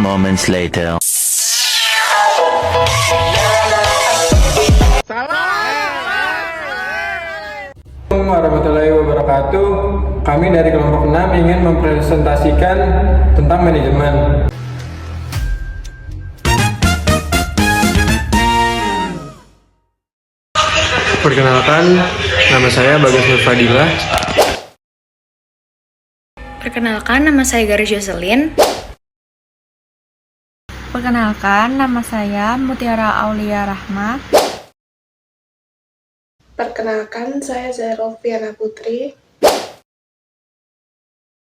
moments later. Assalamualaikum warahmatullahi wabarakatuh. Kami dari kelompok 6 ingin mempresentasikan tentang manajemen. Perkenalkan, nama saya Bagas Nur Fadilah. Perkenalkan, nama saya Garis Jocelyn. Perkenalkan, nama saya Mutiara Aulia Rahma. Perkenalkan, saya Zairofiana Putri.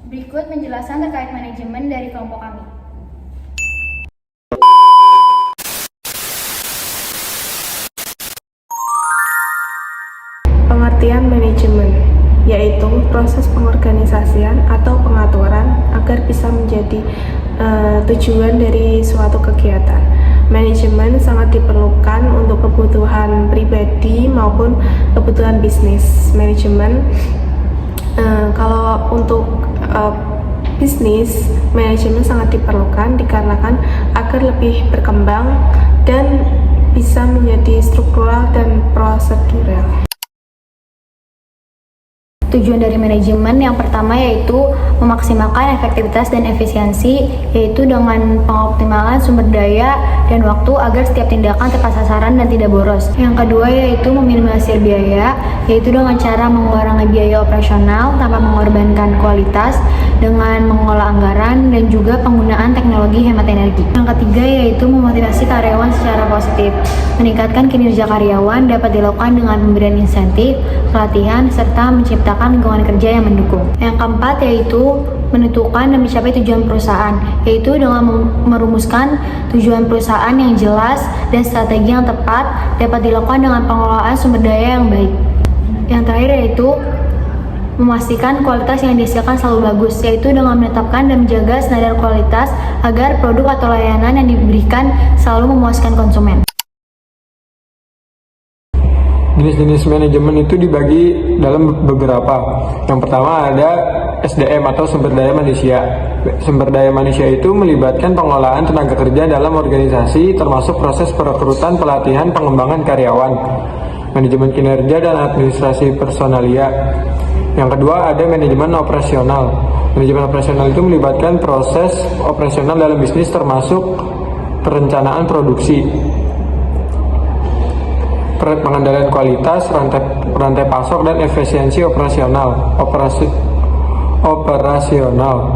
Berikut penjelasan terkait manajemen dari kelompok kami. Pengertian manajemen yaitu proses pengorganisasian atau pengaturan agar bisa menjadi tujuan dari suatu kegiatan. Manajemen sangat diperlukan untuk kebutuhan pribadi maupun kebutuhan bisnis. Manajemen kalau untuk bisnis, manajemen sangat diperlukan dikarenakan agar lebih berkembang dan bisa menjadi struktural dan prosedural. Tujuan dari manajemen yang pertama yaitu memaksimalkan efektivitas dan efisiensi, yaitu dengan pengoptimalan sumber daya dan waktu agar setiap tindakan tepat sasaran dan tidak boros. Yang kedua yaitu meminimalisir biaya, yaitu dengan cara mengurangi biaya operasional tanpa mengorbankan kualitas dengan mengelola anggaran dan juga penggunaan teknologi hemat energi. Yang ketiga yaitu memotivasi karyawan secara positif. Meningkatkan kinerja karyawan dapat dilakukan dengan pemberian insentif, pelatihan, serta menciptakan lingkungan kerja yang mendukung. Yang keempat yaitu menentukan dan mencapai tujuan perusahaan, yaitu dengan merumuskan tujuan perusahaan yang jelas dan strategi yang tepat dapat dilakukan dengan pengelolaan sumber daya yang baik. Yang terakhir yaitu memastikan kualitas yang dihasilkan selalu bagus, yaitu dengan menetapkan dan menjaga standar kualitas agar produk atau layanan yang diberikan selalu memuaskan konsumen. Jenis-jenis manajemen itu dibagi dalam beberapa. Yang pertama ada SDM atau sumber daya manusia. Sumber daya manusia itu melibatkan pengelolaan tenaga kerja dalam organisasi, termasuk proses perekrutan, pelatihan, pengembangan karyawan, manajemen kinerja dan administrasi personalia. Yang kedua ada manajemen operasional. Manajemen operasional itu melibatkan proses operasional dalam bisnis, termasuk perencanaan produksi, pengendalian kualitas, rantai pasok, dan efisiensi operasional.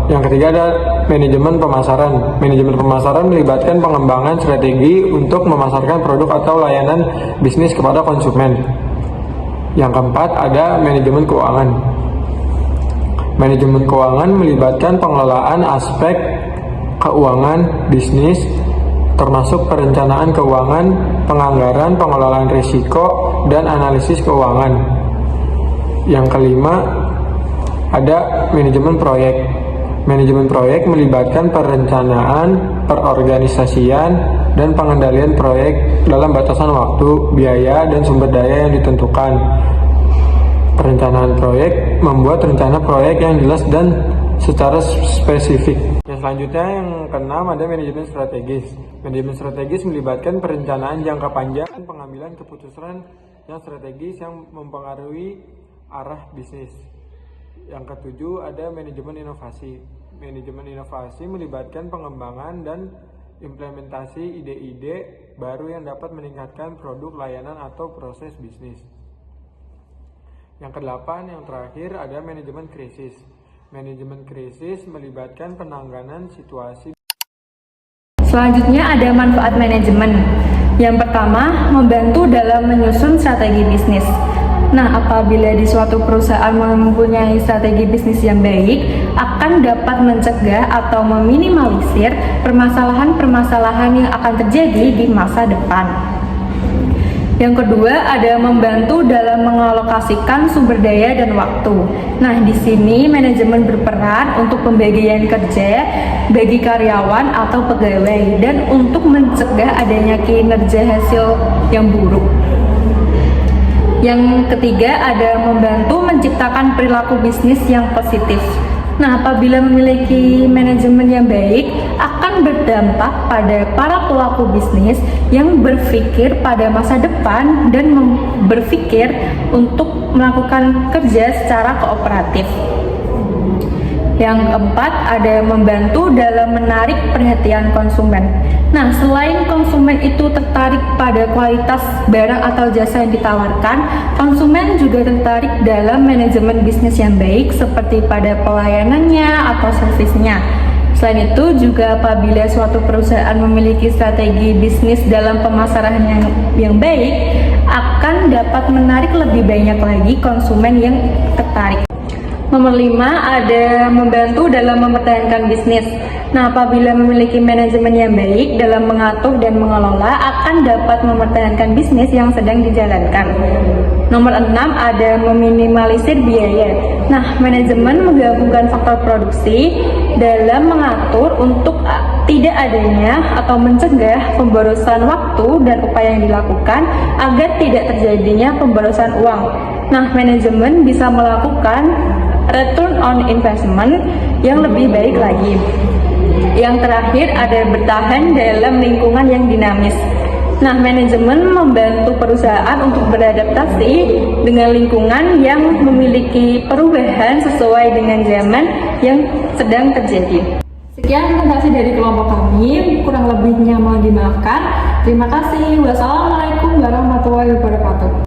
Yang ketiga ada manajemen pemasaran. Manajemen pemasaran melibatkan pengembangan strategi untuk memasarkan produk atau layanan bisnis kepada konsumen. Yang keempat ada manajemen keuangan. Manajemen keuangan melibatkan pengelolaan aspek keuangan bisnis, termasuk perencanaan keuangan, penganggaran, pengelolaan risiko, dan analisis keuangan. Yang kelima, ada manajemen proyek. Manajemen proyek melibatkan perencanaan, perorganisasian, dan pengendalian proyek dalam batasan waktu, biaya, dan sumber daya yang ditentukan. Perencanaan proyek membuat rencana proyek yang jelas dan secara spesifik. Yang selanjutnya yang keenam ada manajemen strategis. Manajemen strategis melibatkan perencanaan jangka panjang dan pengambilan keputusan yang strategis yang mempengaruhi arah bisnis. Yang ketujuh ada manajemen inovasi. Manajemen inovasi melibatkan pengembangan dan implementasi ide-ide baru yang dapat meningkatkan produk, layanan, atau proses bisnis. Yang kedelapan, yang terakhir ada manajemen krisis. Manajemen krisis melibatkan penanganan situasi. Selanjutnya ada manfaat manajemen. Yang pertama, membantu dalam menyusun strategi bisnis. Nah, apabila di suatu perusahaan mempunyai strategi bisnis yang baik, akan dapat mencegah atau meminimalisir permasalahan-permasalahan yang akan terjadi di masa depan. Yang kedua ada membantu dalam mengalokasikan sumber daya dan waktu. Nah, di sini manajemen berperan untuk pembagian kerja bagi karyawan atau pegawai dan untuk mencegah adanya kinerja hasil yang buruk. Yang ketiga ada membantu menciptakan perilaku bisnis yang positif. Nah, apabila memiliki manajemen yang baik, akan berdampak pada para pelaku bisnis yang berpikir pada masa depan dan berpikir untuk melakukan kerja secara kooperatif. Yang keempat, ada membantu dalam menarik perhatian konsumen. Nah, selain konsumen itu tertarik pada kualitas barang atau jasa yang ditawarkan, konsumen juga tertarik dalam manajemen bisnis yang baik seperti pada pelayanannya atau servisnya. Selain itu, juga apabila suatu perusahaan memiliki strategi bisnis dalam pemasaran yang baik, akan dapat menarik lebih banyak lagi konsumen yang tertarik. Nomor 5, ada membantu dalam mempertahankan bisnis. Nah, apabila memiliki manajemen yang baik dalam mengatur dan mengelola, akan dapat mempertahankan bisnis yang sedang dijalankan. Nomor 6, ada meminimalisir biaya. Nah, manajemen menggabungkan faktor produksi dalam mengatur untuk tidak adanya atau mencegah pemborosan waktu dan upaya yang dilakukan agar tidak terjadinya pemborosan uang. Nah, manajemen bisa melakukan return on investment yang lebih baik lagi. Yang terakhir, ada bertahan dalam lingkungan yang dinamis. Nah, manajemen membantu perusahaan untuk beradaptasi dengan lingkungan yang memiliki perubahan sesuai dengan zaman yang sedang terjadi. Sekian presentasi dari kelompok kami, kurang lebihnya mohon dimaafkan. Terima kasih. Wassalamualaikum warahmatullahi wabarakatuh.